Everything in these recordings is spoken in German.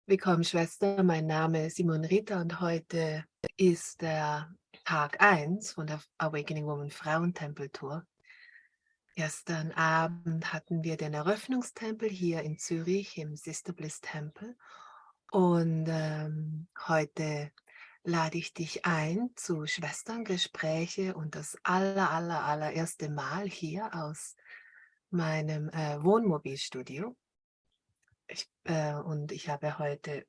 Willkommen, Schwester. Mein Name ist Simon Ritter und heute ist der Tag 1 von der Awakening Woman Frauentempel-Tour. Gestern Abend hatten wir den Eröffnungstempel hier in Zürich im Sister Bliss Tempel und heute lade ich dich ein zu Schwesterngespräche und das allererste Mal hier aus meinem Wohnmobilstudio. Und ich habe heute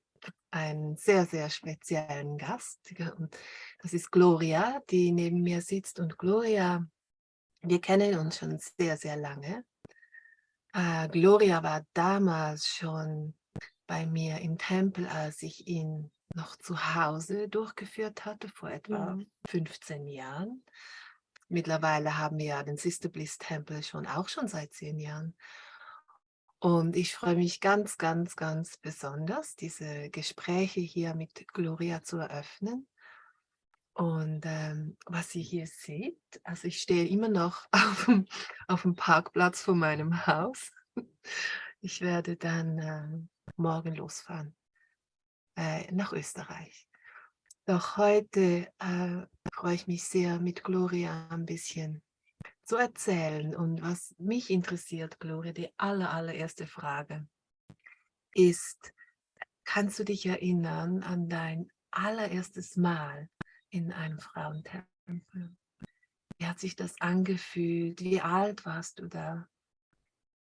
einen sehr speziellen Gast. Und das ist Gloria, die neben mir sitzt. Und Gloria, wir kennen uns schon sehr lange. Gloria war damals schon bei mir im Tempel, als ich ihn noch zu Hause durchgeführt hatte, vor etwa 15 Jahren. Mittlerweile haben wir ja den Sister Bliss Tempel auch schon seit 10 Jahren. Und ich freue mich ganz besonders, diese Gespräche hier mit Gloria zu eröffnen. Und was ihr hier seht, also ich stehe immer noch auf dem Parkplatz vor meinem Haus. Ich werde dann morgen losfahren nach Österreich. Doch heute freue ich mich sehr, mit Gloria ein bisschen zu erzählen. Und was mich interessiert, Gloria, die allererste Frage ist: Kannst du dich erinnern an dein allererstes Mal in einem Frauentempel? Wie hat sich das angefühlt? Wie alt warst du da?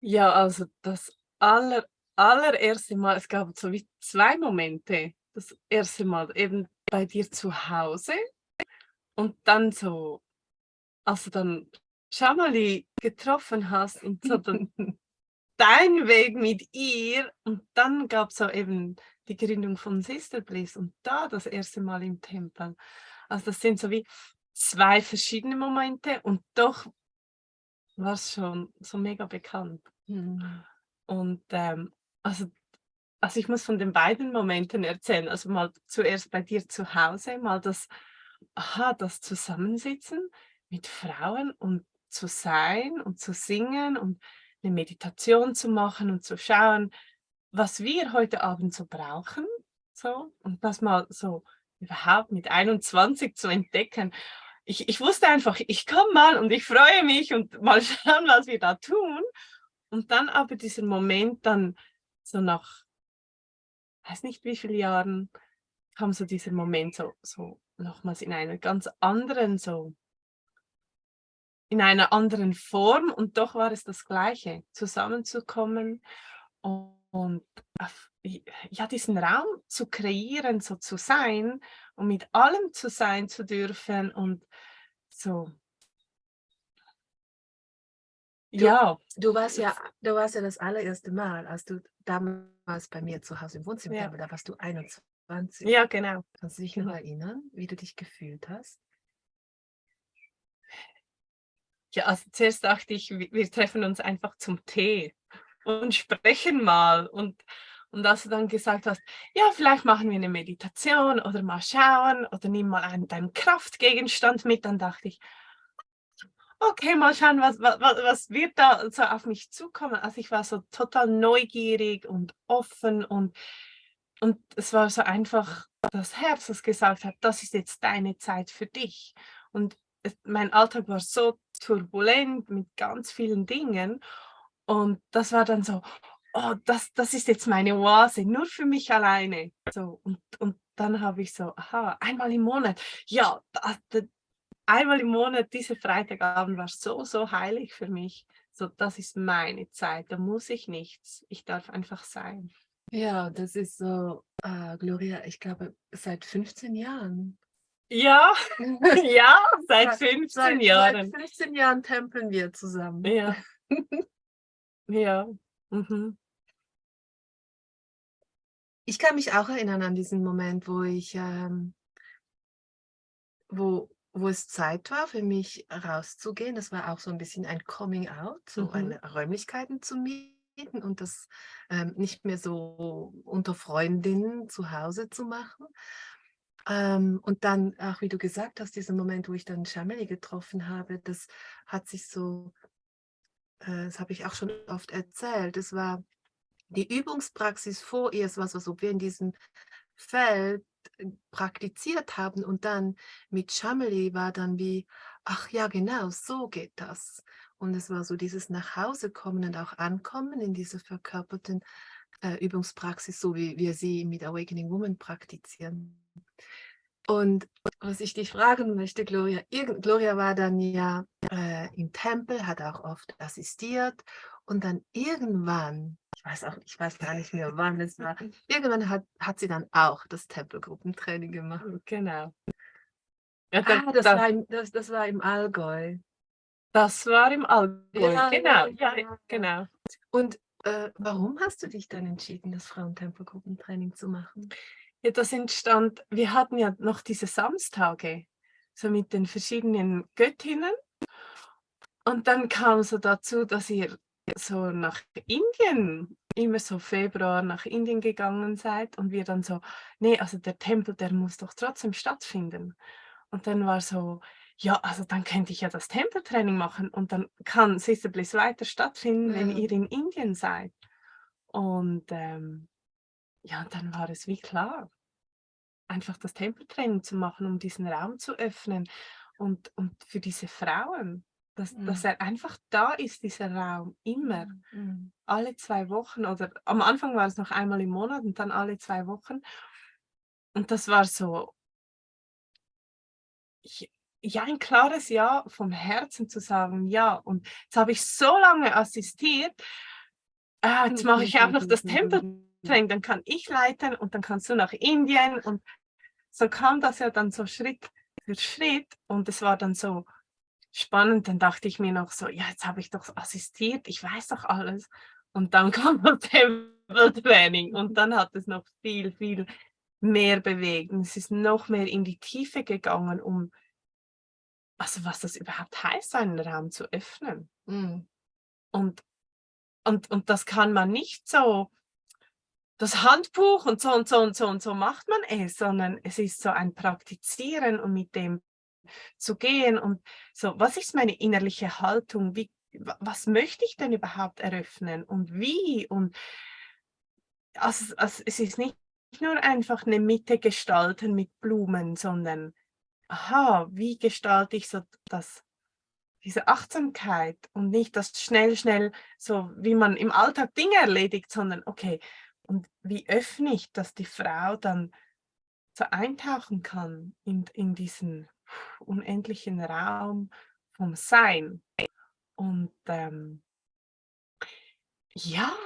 Ja, also das allererste Mal, es gab so wie 2 Momente. Das erste Mal eben bei dir zu Hause und dann so, als du dann Shamali getroffen hast und so dann dein Weg mit ihr und dann gab's so eben die Gründung von Sister Bliss und da das erste Mal im Tempel. Also das sind so wie 2 verschiedene Momente und doch war's schon so mega bekannt. Mhm. Und, also ich muss von den beiden Momenten erzählen. Also mal zuerst bei dir zu Hause, mal das Zusammensitzen mit Frauen und zu sein und zu singen und eine Meditation zu machen und zu schauen, was wir heute Abend so brauchen, so und das mal so überhaupt mit 21 zu entdecken. Ich wusste einfach, ich komme mal und ich freue mich und mal schauen, was wir da tun. Und dann aber dieser Moment dann so nach, weiß nicht wie viele Jahren, kam so dieser Moment so nochmals in einer ganz anderen in einer anderen Form und doch war es das Gleiche, zusammenzukommen und auf ja, diesen Raum zu kreieren, so zu sein und mit allem zu sein zu dürfen und so, Du, ja, du warst ja das allererste Mal, als du damals bei mir zu Hause im Wohnzimmer ja, war, da warst du 21. ja, genau. Kannst du dich noch Mhm. erinnern, wie du dich gefühlt hast? Ja, also zuerst dachte ich, wir treffen uns einfach zum Tee und sprechen mal. Und als du dann gesagt hast, ja, vielleicht machen wir eine Meditation oder mal schauen oder nimm mal deinen Kraftgegenstand mit, dann dachte ich, okay, mal schauen, was wird da so auf mich zukommen. Also ich war so total neugierig und offen und es war so einfach das Herz, das gesagt hat, das ist jetzt deine Zeit für dich. Und mein Alltag war so turbulent mit ganz vielen Dingen und das war dann so, oh, das ist jetzt meine Oase, nur für mich alleine. So, und dann habe ich so, aha, einmal im Monat, ja, einmal im Monat, dieser Freitagabend war so heilig für mich. So, das ist meine Zeit, da muss ich nichts. Ich darf einfach sein. Ja, das ist so, Gloria, ich glaube, seit 15 Jahren. Ja, ja, seit Seit, 15 seit Jahren. 15 Jahren tempeln wir zusammen. Ja, ja, mhm. Ich kann mich auch erinnern an diesen Moment, wo es Zeit war für mich rauszugehen. Das war auch so ein bisschen ein Coming Out, so Mhm. eine Räumlichkeiten zu mieten und das nicht mehr so unter Freundinnen zu Hause zu machen. Und dann, auch wie du gesagt hast, dieser Moment, wo ich dann Shameli getroffen habe, das hat sich so das habe ich auch schon oft erzählt, es war die Übungspraxis vor ihr, es war so, als ob wir in diesem Feld praktiziert haben und dann mit Shameli war dann wie, ach ja, genau, so geht das. Und es war so dieses Nachhausekommen und auch Ankommen in dieser verkörperten Übungspraxis, so wie wir sie mit Awakening Woman praktizieren. Und was ich dich fragen möchte, Gloria, Gloria war dann ja im Tempel, hat auch oft assistiert und dann irgendwann, ich weiß gar nicht mehr, wann es war, irgendwann hat sie dann auch das Tempelgruppentraining gemacht. Genau. Ja, Das war im Allgäu. das war im Allgäu. Ja, Genau, ja, ja, genau. Und warum hast du dich dann entschieden, das Frauentempelgruppentraining zu machen? Ja, das entstand, wir hatten ja noch diese Samstage, so mit den verschiedenen Göttinnen. Und dann kam so dazu, dass ihr so nach Indien, immer so Februar nach Indien gegangen seid und wir dann so, nee, also der Tempel, der muss doch trotzdem stattfinden. Und dann war so, ja, also dann könnte ich ja das Tempeltraining machen und dann kann Sister Bliss weiter stattfinden, wenn ihr in Indien seid. Und ja, und dann war es wie klar, einfach das Tempeltraining zu machen, um diesen Raum zu öffnen und für diese Frauen, dass er einfach da ist, dieser Raum, immer, alle 2 Wochen oder am Anfang war es noch einmal im Monat und dann alle 2 Wochen. Und das war so, ja, ein klares Ja vom Herzen zu sagen, ja. Und jetzt habe ich so lange assistiert, jetzt mache ich auch noch das Tempeltraining, dann kann ich leiten und dann kannst du nach Indien und so kam das ja dann so Schritt für Schritt und es war dann so spannend. Dann dachte ich mir noch so, ja, jetzt habe ich doch assistiert, ich weiß doch alles. Und dann kam das Tempeltraining und dann hat es noch viel, viel mehr bewegt. Und es ist noch mehr in die Tiefe gegangen, also was das überhaupt heißt, einen Raum zu öffnen. Und, und das kann man nicht so, das Handbuch und so und so und so und so macht man es, sondern es ist so ein Praktizieren und mit dem zu gehen und so, was ist meine innerliche Haltung? Was möchte ich denn überhaupt eröffnen und wie? Und also es ist nicht nur einfach eine Mitte gestalten mit Blumen, sondern, aha, wie gestalte ich so diese Achtsamkeit und nicht das schnell, schnell, so wie man im Alltag Dinge erledigt, sondern okay, und wie öffne ich, dass die Frau dann so eintauchen kann in diesen unendlichen Raum vom Sein. Und ja,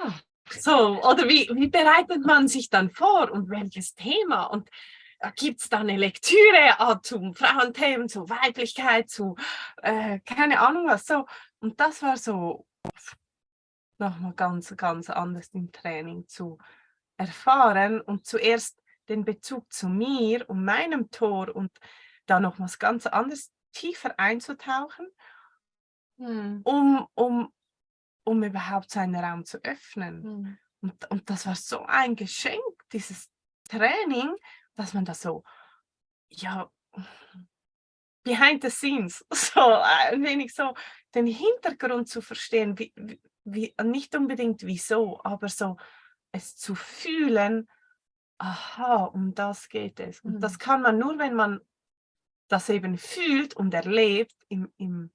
so, oder wie bereitet man sich dann vor und welches Thema? Und gibt es da eine Lektüre zum Frauenthemen, zu Weiblichkeit, zu keine Ahnung was so. Und das war so nochmal ganz, ganz anders im Training zu erfahren und zuerst den Bezug zu mir und meinem Tor und da noch was ganz anderes tiefer einzutauchen, um überhaupt seinen Raum zu öffnen. Und das war so ein Geschenk, dieses Training, dass man das so, ja, behind the scenes, so ein wenig so den Hintergrund zu verstehen, nicht unbedingt wieso, aber so es zu fühlen, aha, um das geht es. Und das kann man nur, wenn man das eben fühlt und erlebt, und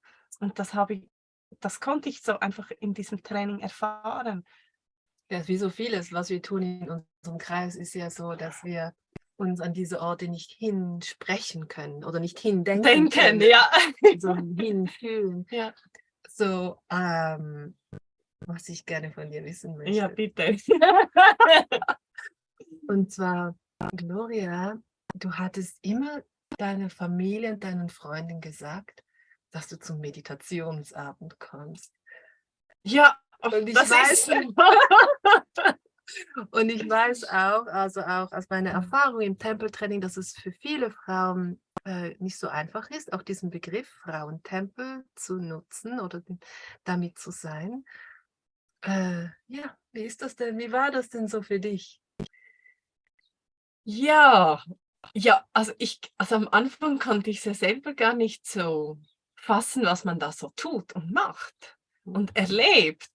das konnte ich so einfach in diesem Training erfahren. Ja, wie so vieles, was wir tun in unserem Kreis, ist ja so, dass wir uns an diese Orte nicht hinsprechen können oder nicht hindenken können, ja. sondern hinfühlen. Ja. So, was ich gerne von dir wissen möchte. Ja, bitte. Und zwar, Gloria, du hattest immer deiner Familie und deinen Freunden gesagt, dass du zum Meditationsabend kommst. Ja, und ich das weiß, ist und ich weiß auch, also auch aus meiner Erfahrung im Tempeltraining, dass es für viele Frauen nicht so einfach ist, auch diesen Begriff Frauentempel zu nutzen oder damit zu sein. Ja, wie ist das denn? Wie war das denn so für dich? ja, ja, also am Anfang konnte ich es ja selber gar nicht so fassen, was man da so tut und macht. und erlebt.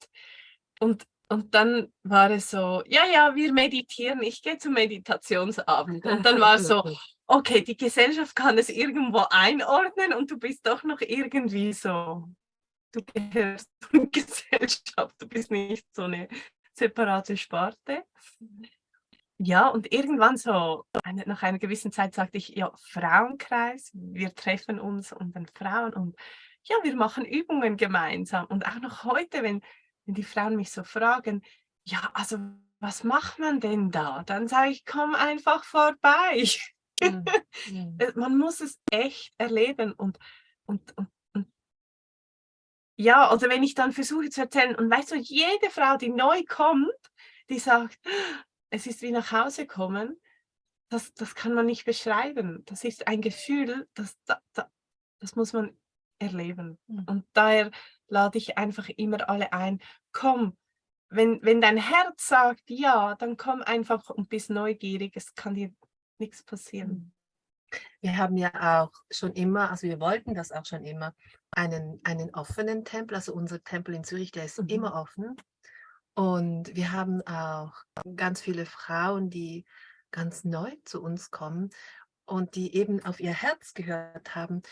Und dann war es so, ja, wir meditieren, ich gehe zum Meditationsabend. Und dann war es so, okay, die Gesellschaft kann es irgendwo einordnen und du bist doch noch irgendwie so, du gehörst zur Gesellschaft, du bist nicht so eine separate Sparte. Ja, und irgendwann so, nach einer gewissen Zeit sagte ich, ja, Frauenkreis, wir treffen uns und dann Frauen und ja, wir machen Übungen gemeinsam. Und auch noch heute, wenn die Frauen mich so fragen, ja, also was macht man denn da? Dann sage ich, komm einfach vorbei. Mhm. Mhm. Man muss es echt erleben und ja, oder wenn ich dann versuche zu erzählen und weißt du, jede Frau, die neu kommt, die sagt, es ist wie nach Hause kommen, das kann man nicht beschreiben. Das ist ein Gefühl, das muss man erleben. Mhm. Und daher lade ich einfach immer alle ein, komm, wenn dein Herz sagt ja, dann komm einfach und bist neugierig, es kann dir nichts passieren. Wir haben ja auch schon immer, also wir wollten das auch schon immer, einen offenen Tempel. Also unser Tempel in Zürich, der ist immer offen. Und wir haben auch ganz viele Frauen, die ganz neu zu uns kommen und die eben auf ihr Herz gehört haben.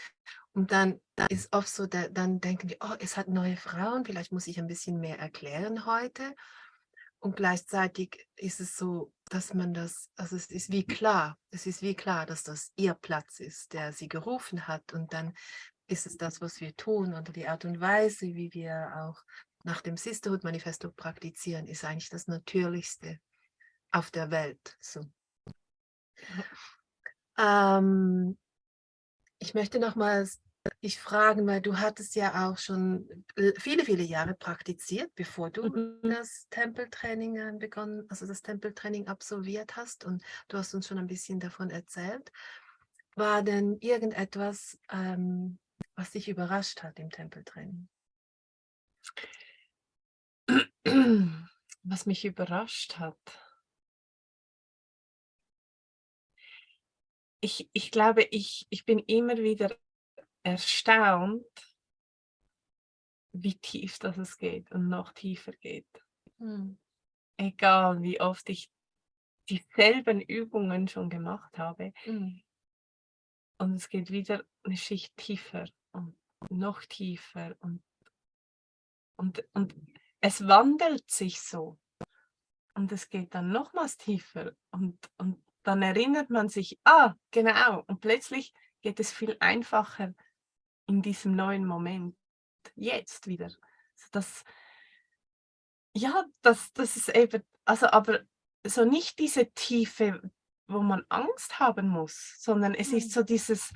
Und dann ist oft so, dann denken die, oh, es hat neue Frauen, vielleicht muss ich ein bisschen mehr erklären heute. Und gleichzeitig ist es so, dass man das, also es ist wie klar, dass das ihr Platz ist, der sie gerufen hat. Und dann ist es das, was wir tun oder die Art und Weise, wie wir auch nach dem Sisterhood Manifesto praktizieren, ist eigentlich das Natürlichste auf der Welt. So. Ähm, Ich möchte nochmals dich fragen, weil du hattest ja auch schon viele, viele Jahre praktiziert, bevor du das Tempeltraining begonnen, also das Tempeltraining absolviert hast, und du hast uns schon ein bisschen davon erzählt. War denn irgendetwas, was dich überrascht hat im Tempeltraining? Was mich überrascht hat. Ich glaube, ich bin immer wieder erstaunt, wie tief das geht und noch tiefer geht. Hm. Egal, wie oft ich dieselben Übungen schon gemacht habe. Hm. Und es geht wieder eine Schicht tiefer und noch tiefer und es wandelt sich so. Und es geht dann nochmals tiefer und dann erinnert man sich, genau, und plötzlich geht es viel einfacher in diesem neuen Moment, jetzt wieder. Also das ist eben, also aber so nicht diese Tiefe, wo man Angst haben muss, sondern es ist so dieses,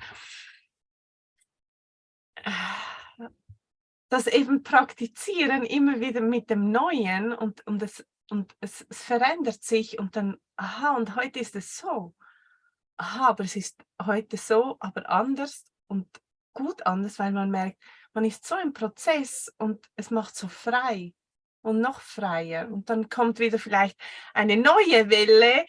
das eben Praktizieren immer wieder mit dem Neuen und es verändert sich und dann, und heute ist es so. Aber es ist heute so, aber anders und gut anders, weil man merkt, man ist so im Prozess und es macht so frei und noch freier. Und dann kommt wieder vielleicht eine neue Welle,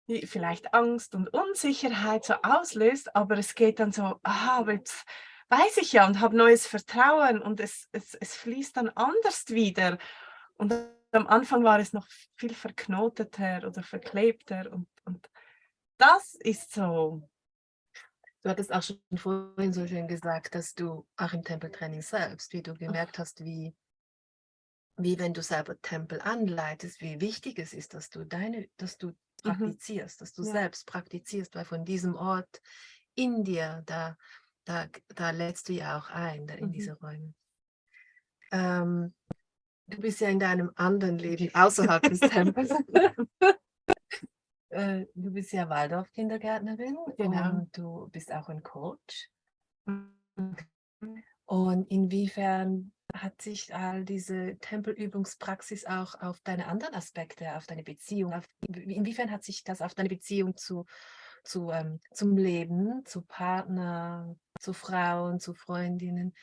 die vielleicht Angst und Unsicherheit so auslöst, aber es geht dann so, aber jetzt weiß ich ja und habe neues Vertrauen und es fließt dann anders wieder. Und am Anfang war es noch viel verknoteter oder verklebter und das ist so. Du hattest auch schon vorhin so schön gesagt, dass du auch im Tempeltraining selbst, wie du gemerkt hast, wie wenn du selber Tempel anleitest, wie wichtig es ist, dass du praktizierst, dass du Ja. selbst praktizierst, weil von diesem Ort in dir, da lädst du ja auch ein, da in diese Räume. Du bist ja in deinem anderen Leben außerhalb des Tempels. Du bist ja Waldorf-Kindergärtnerin, Genau. und du bist auch ein Coach. Mhm. Und inwiefern hat sich all diese Tempelübungspraxis auch auf deine anderen Aspekte, auf deine Beziehung, inwiefern hat sich das auf deine Beziehung zum Leben, zu Partner, zu Frauen, zu Freundinnen,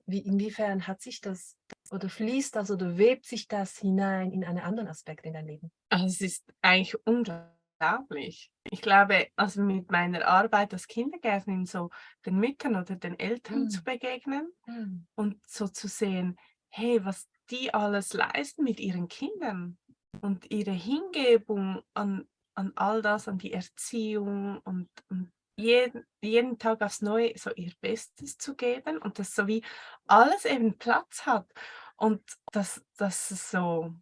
inwiefern hat sich das oder fließt das oder webt sich das hinein in einen anderen Aspekt in dein Leben? Also es ist eigentlich unglaublich. unglaublich. Ich glaube, also mit meiner Arbeit als Kindergärtnerin so den Müttern oder den Eltern zu Mhm. begegnen Mhm. und so zu sehen, hey, was die alles leisten mit ihren Kindern und ihre Hingebung an all das, an die Erziehung und jeden Tag aufs Neue so ihr Bestes zu geben und dass so wie alles eben Platz hat und dass es so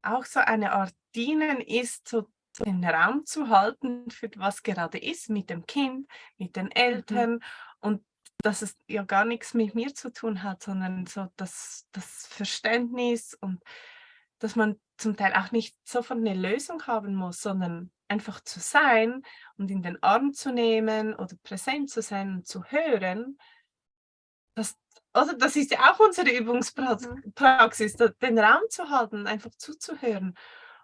auch so eine Art Dienen ist, so den Raum zu halten für was gerade ist mit dem Kind, mit den Mhm. Eltern und dass es ja gar nichts mit mir zu tun hat, sondern so das Verständnis und dass man zum Teil auch nicht sofort eine Lösung haben muss, sondern einfach zu sein und in den Arm zu nehmen oder präsent zu sein und zu hören, das oder das ist ja auch unsere Mhm. Praxis, den Raum zu halten, einfach zuzuhören.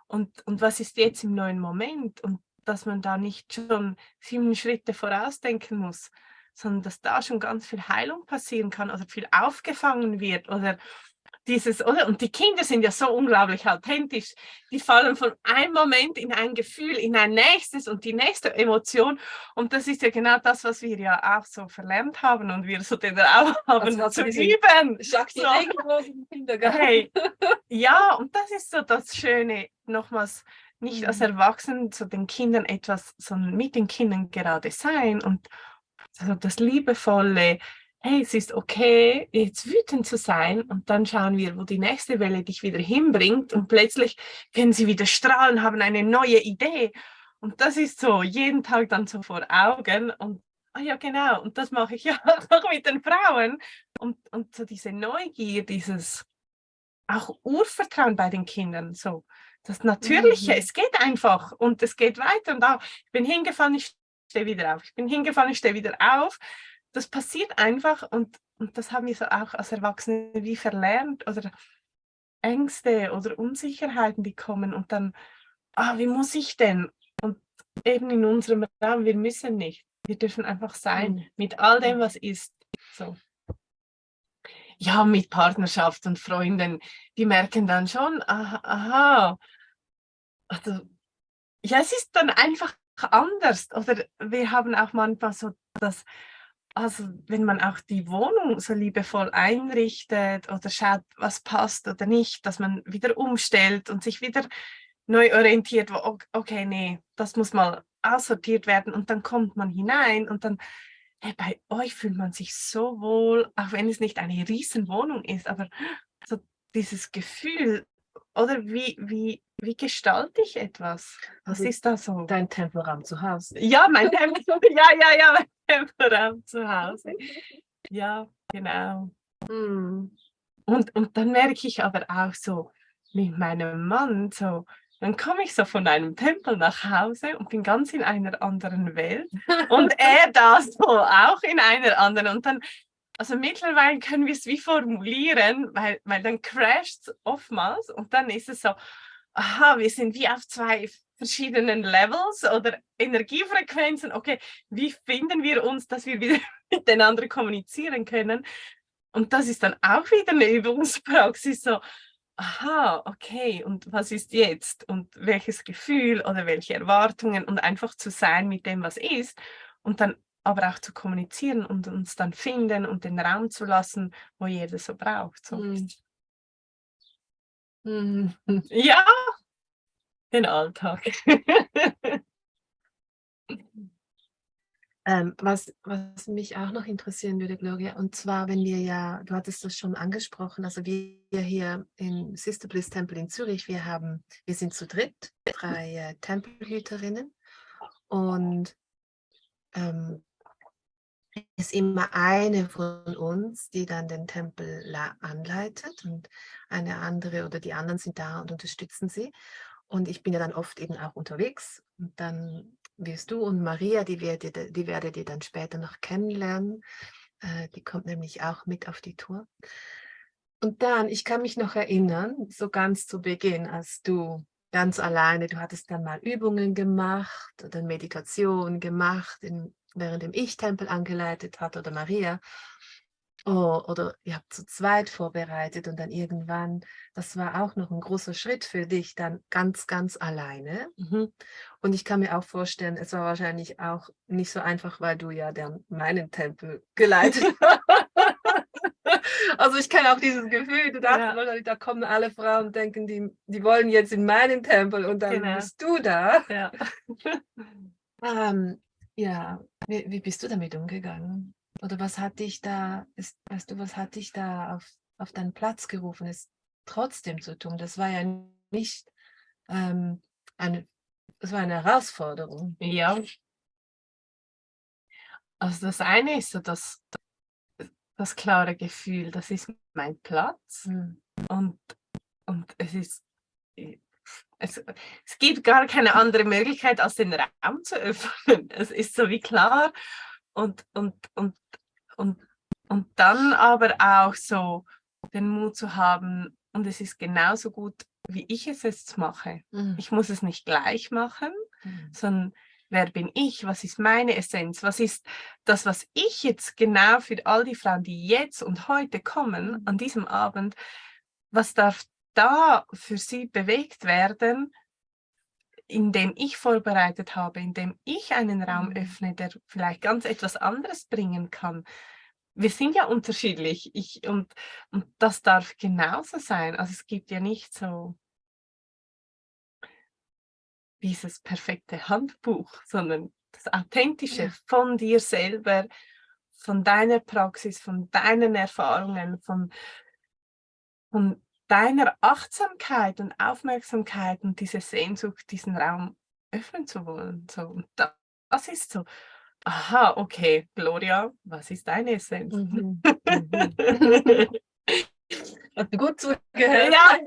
Und was ist jetzt im neuen Moment? Und dass man da nicht schon 7 Schritte vorausdenken muss, sondern dass da schon ganz viel Heilung passieren kann oder viel aufgefangen wird oder dieses, oder? Und die Kinder sind ja so unglaublich authentisch. Die fallen von einem Moment in ein Gefühl, in ein nächstes und die nächste Emotion. Und das ist ja genau das, was wir ja auch so verlernt haben und wir so den Raum Also haben hast du zu diesen üben. Jacques die So, Regenbogen im Kindergarten. hey, ja, und das ist so das Schöne, nochmals nicht als Mhm. Erwachsenen zu den Kindern etwas, sondern mit den Kindern gerade sein und so das liebevolle, hey, es ist okay, jetzt wütend zu sein und dann schauen wir, wo die nächste Welle dich wieder hinbringt und plötzlich können sie wieder strahlen, haben eine neue Idee und das ist so jeden Tag dann so vor Augen und ah ja, genau, und das mache ich ja auch noch mit den Frauen und so diese Neugier, dieses auch Urvertrauen bei den Kindern, so das Natürliche, Mhm. es geht einfach und es geht weiter und auch, ich bin hingefallen, ich stehe wieder auf, ich bin hingefallen, ich stehe wieder auf. Das passiert einfach und das haben wir so auch als Erwachsene wie verlernt oder Ängste oder Unsicherheiten, die kommen und dann, ah, wie muss ich denn? Und eben in unserem Raum, wir müssen nicht. Wir dürfen einfach sein Mhm. mit all dem, Mhm. was ist. So. Ja, mit Partnerschaft und Freunden, die merken dann schon, aha, aha, also, ja, es ist dann einfach anders. Oder wir haben auch manchmal so das, also wenn man auch die Wohnung so liebevoll einrichtet oder schaut, was passt oder nicht, dass man wieder umstellt und sich wieder neu orientiert, wo, okay, nee, das muss mal aussortiert werden und dann kommt man hinein und dann, hey, bei euch fühlt man sich so wohl, auch wenn es nicht eine riesen Wohnung ist, aber so dieses Gefühl, oder wie gestalte ich etwas? Was Also ist da so? dein Tempelraum zu Hause. Ja, mein Tempo, ja, mein Temporaum zu Hause. Ja, genau. Mhm. Und dann merke ich aber auch so mit meinem Mann so, dann komme ich so von einem Tempel nach Hause und bin ganz in einer anderen Welt und er da so auch in einer anderen und dann also mittlerweile können wir es wie formulieren, weil dann crasht es oftmals und dann ist es so, aha, wir sind wie auf 2 verschiedenen Levels oder Energiefrequenzen. Okay, wie finden wir uns, dass wir wieder miteinander kommunizieren können? Und das ist dann auch wieder eine Übungspraxis, so, aha, okay, und was ist jetzt? Und welches Gefühl oder welche Erwartungen und einfach zu sein mit dem, was ist und dann aber auch zu kommunizieren und uns dann finden und den Raum zu lassen, wo jeder so braucht. So. Mhm. Mhm. Ja, den Alltag. Was mich auch noch interessieren würde, Gloria, und zwar, wenn wir ja, du hattest das schon angesprochen, also wir hier im Sister Bliss Tempel in Zürich, wir sind zu dritt, 3 Tempelhüterinnen und ähm, ist immer eine von uns, die dann den Tempel anleitet und eine andere oder die anderen sind da und unterstützen sie. Und ich bin ja dann oft eben auch unterwegs und dann wirst du und Maria, die werdet ihr dann später noch kennenlernen. Die kommt nämlich auch mit auf die Tour. Und dann, ich kann mich noch erinnern, so ganz zu Beginn, als du ganz alleine, du hattest dann mal Übungen gemacht oder Meditation gemacht, während dem Ich-Tempel angeleitet hat oder Maria. Oh, oder ihr habt zu zweit vorbereitet und dann irgendwann, das war auch noch ein großer Schritt für dich, dann ganz, ganz alleine. Mhm. Und ich kann mir auch vorstellen, es war wahrscheinlich auch nicht so einfach, weil du ja meinen Tempel geleitet hast. Also ich kenne auch dieses Gefühl, du dachtest Ja, wahrscheinlich, da kommen alle Frauen und denken, die wollen jetzt in meinen Tempel und dann genau. bist du da. Ja. Ja, wie bist du damit umgegangen? Oder was hat dich da, weißt du, was hat dich da auf deinen Platz gerufen, es trotzdem zu tun? Das war ja nicht ähm, eine, das war eine Herausforderung. Ja, also das eine ist so das klare Gefühl, das ist mein Platz Mhm. und, und es gibt gar keine andere Möglichkeit, als den Raum zu öffnen. Es ist so wie klar und, und, und, und, und dann aber auch so den Mut zu haben, und es ist genauso gut, wie ich es jetzt mache. Mhm. Ich muss es nicht gleich machen, Mhm. sondern wer bin ich? Was ist meine Essenz? Was ist das, was ich jetzt genau für all die Frauen, die jetzt und heute kommen, an diesem Abend, was darf da für sie bewegt werden, indem ich vorbereitet habe, indem ich einen Raum öffne, der vielleicht ganz etwas anderes bringen kann. Wir sind ja unterschiedlich und das darf genauso sein. Also es gibt ja nicht so dieses perfekte Handbuch, sondern das Authentische Ja. von dir selber, von deiner Praxis, von deinen Erfahrungen, von deiner Achtsamkeit und Aufmerksamkeit und diese Sehnsucht, diesen Raum öffnen zu wollen. So, und das ist so, aha, okay, Gloria, was ist deine Essenz? Mhm. Mhm. Hast du gut zugehört? Ja,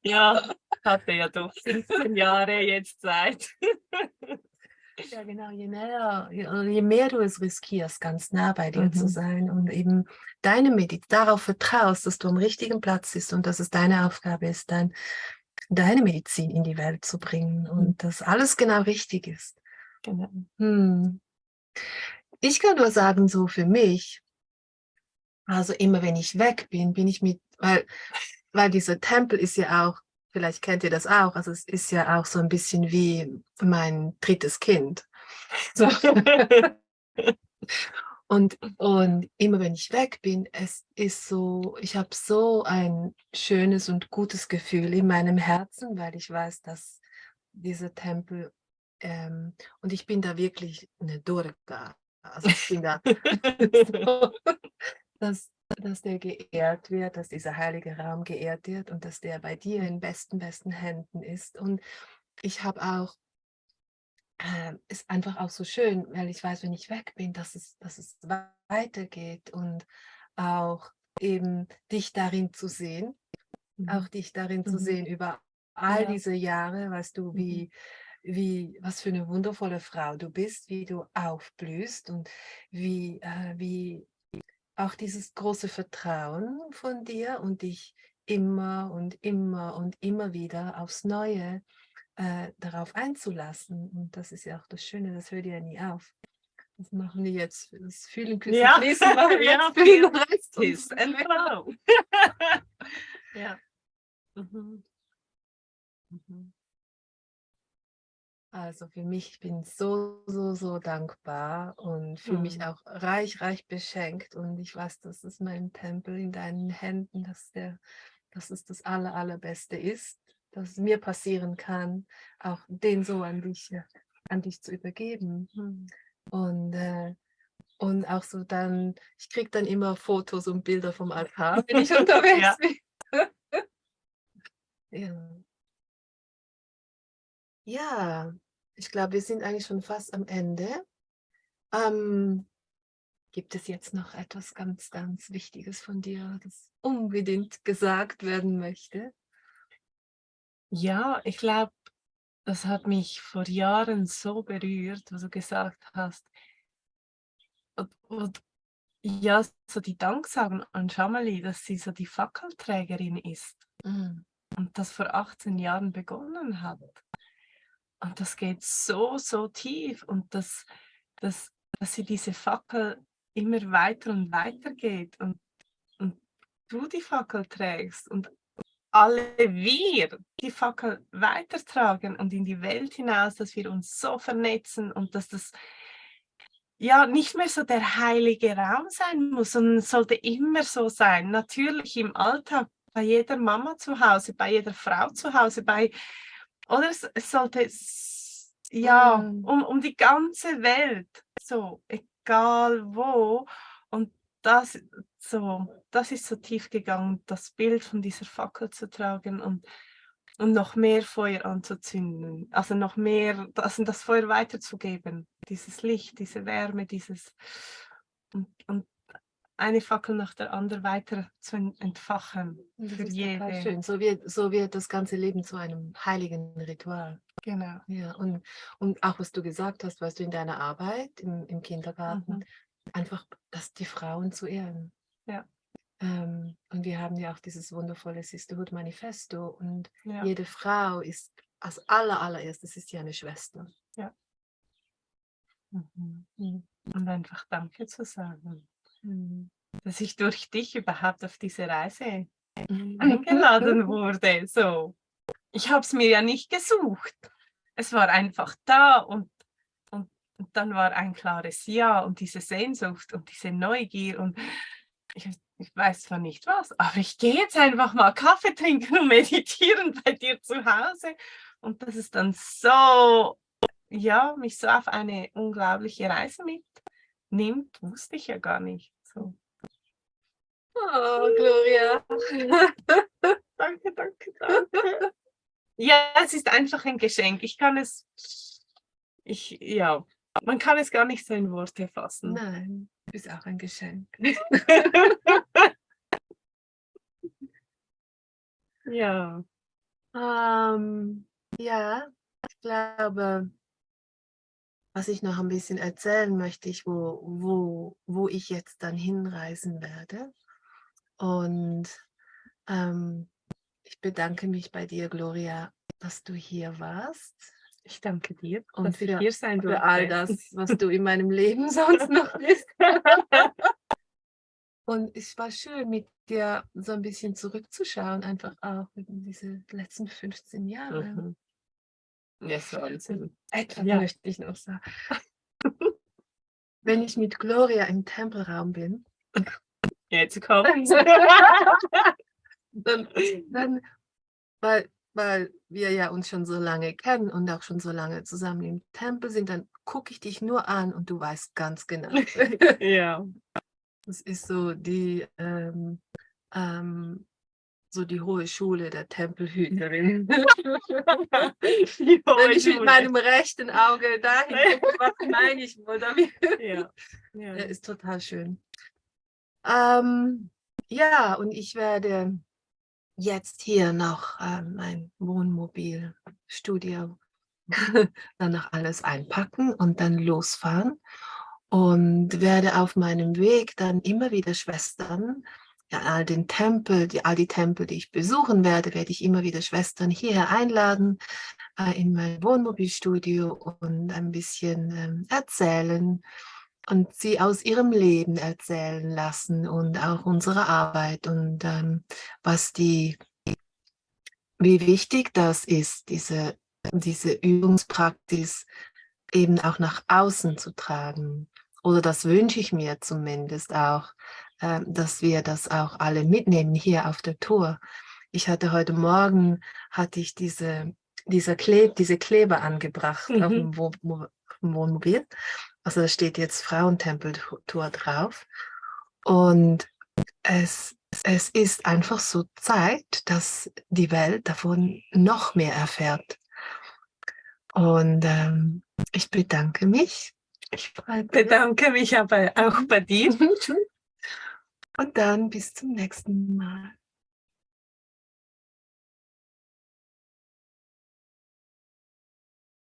ja, hatte ja doch 15 Jahre jetzt Zeit. Ja, genau, je mehr du es riskierst, ganz nah bei dir zu Mhm. sein und eben darauf vertraust, dass du am richtigen Platz bist und dass es deine Aufgabe ist, deine Medizin in die Welt zu bringen Mhm. und dass alles genau richtig ist. Genau. Hm. Ich kann nur sagen, so für mich, also immer wenn ich weg bin, bin ich weil dieser Tempel ist ja auch, vielleicht kennt ihr das auch, also es ist ja auch so ein bisschen wie mein drittes Kind. So. Und immer wenn ich weg bin, es ist so, ich habe so ein schönes und gutes Gefühl in meinem Herzen, weil ich weiß, dass dieser Tempel, und ich bin da wirklich eine Durga. Also ich bin da so, dass der geehrt wird, dass dieser heilige Raum geehrt wird und dass der bei dir in besten Händen ist. Und ich habe auch ist einfach auch so schön, weil ich weiß, wenn ich weg bin, dass es weitergeht und auch eben dich darin zu sehen, Mhm. auch dich darin zu Mhm. sehen über all Ja. diese Jahre, weißt du, Mhm. was für eine wundervolle Frau du bist, wie du aufblühst und wie auch dieses große Vertrauen von dir und dich immer und immer und immer wieder aufs Neue darauf einzulassen. Und das ist ja auch das Schöne, das hört ja nie auf. Das machen wir jetzt, das Fühlen, Küssen, Ja, Fließen machen wir jetzt ja, für den feel, Rest kiss unseres and Lebens. flow. Ja. Mhm. Mhm. Also für mich, ich bin so dankbar und fühle mich Mhm. auch reich beschenkt und ich weiß, das ist mein Tempel in deinen Händen, dass es das Allerbeste ist, das mir passieren kann, auch den so an dich zu übergeben. Mhm. Und Und auch so dann, ich kriege dann immer Fotos und Bilder vom Altar, wenn ich unterwegs Ja. bin. Ja. Ja, ich glaube, wir sind eigentlich schon fast am Ende. Ähm, Gibt es jetzt noch etwas ganz Wichtiges von dir, das unbedingt gesagt werden möchte? Ja, ich glaube, das hat mich vor Jahren so berührt, was du gesagt hast. Und ja, so die Danksagung an Jamali, dass sie so die Fackelträgerin ist Mhm. und das vor 18 Jahren begonnen hat. Und das geht so tief und dass sie diese Fackel immer weiter und weiter geht und du die Fackel trägst und alle wir die Fackel weitertragen und in die Welt hinaus, dass wir uns so vernetzen und dass das ja nicht mehr so der heilige Raum sein muss, sondern es sollte immer so sein. Natürlich im Alltag, bei jeder Mama zu Hause, bei jeder Frau zu Hause, oder es sollte ja um die ganze Welt, so egal wo. Und das ist so tief gegangen, das Bild von dieser Fackel zu tragen und noch mehr Feuer anzuzünden, also noch mehr, also das Feuer weiterzugeben, dieses Licht, diese Wärme, und eine Fackel nach der anderen weiter zu entfachen. Das für ist jede. total schön. So wird das ganze Leben zu einem heiligen Ritual. Genau. Ja, und auch was du gesagt hast, weißt du, in deiner Arbeit im Kindergarten, einfach die Frauen zu ehren. Ja. Und wir haben ja auch dieses wundervolle Sisterhood Manifesto und Ja. jede Frau ist als allererstes ist ja eine Schwester. Ja. Und einfach Danke zu sagen, dass ich durch dich überhaupt auf diese Reise eingeladen wurde. So. Ich habe es mir ja nicht gesucht. Es war einfach da und dann war ein klares Ja und diese Sehnsucht und diese Neugier und ich weiß zwar nicht was, aber ich gehe jetzt einfach mal Kaffee trinken und meditieren bei dir zu Hause und das ist dann so, ja, mich so auf eine unglaubliche Reise mitnimmt, wusste ich ja gar nicht. So. Oh, Gloria. Danke. Ja, es ist einfach ein Geschenk. Man kann es gar nicht so in Worte fassen. Nein, du bist auch ein Geschenk. Ja. Ja, ich glaube, was ich noch ein bisschen erzählen möchte, wo ich jetzt dann hinreisen werde. Und ich bedanke mich bei dir, Gloria, dass du hier warst. Ich danke dir, Und dass ich hier sein durfte. Für all das, was du in meinem Leben sonst noch bist. Und es war schön, mit dir so ein bisschen zurückzuschauen, einfach auch in diese letzten 15 Jahre. Ja, so Wahnsinn. Etwas möchte ich noch sagen. Wenn ich mit Gloria im Tempelraum bin, Jetzt kommt's. dann weil wir ja uns schon so lange kennen und auch schon so lange zusammen im Tempel sind, dann gucke ich dich nur an und du weißt ganz genau. Ja. Das ist so die hohe Schule der Tempelhüterin. Wenn ich mit meinem rechten Auge dahin gucke, was meine ich wohl damit? Ja. Ist total schön. Ja, und ich werde jetzt hier noch mein Wohnmobilstudio dann noch alles einpacken und dann losfahren und werde auf meinem Weg dann immer wieder Schwestern, ja, all die Tempel, die ich besuchen werde, werde ich immer wieder Schwestern hierher einladen in mein Wohnmobilstudio und ein bisschen erzählen und sie aus ihrem Leben erzählen lassen und auch unsere Arbeit und wie wichtig das ist, diese Übungspraxis eben auch nach außen zu tragen. Oder das wünsche ich mir zumindest auch, dass wir das auch alle mitnehmen hier auf der Tour. Ich hatte heute Morgen diese Kleber angebracht auf dem Wohnmobil. Also da steht jetzt Frauentempel-Tour drauf. Und es ist einfach so Zeit, dass die Welt davon noch mehr erfährt. Und ich bedanke mich. Ich bedanke mich aber auch bei dir. Und dann bis zum nächsten Mal.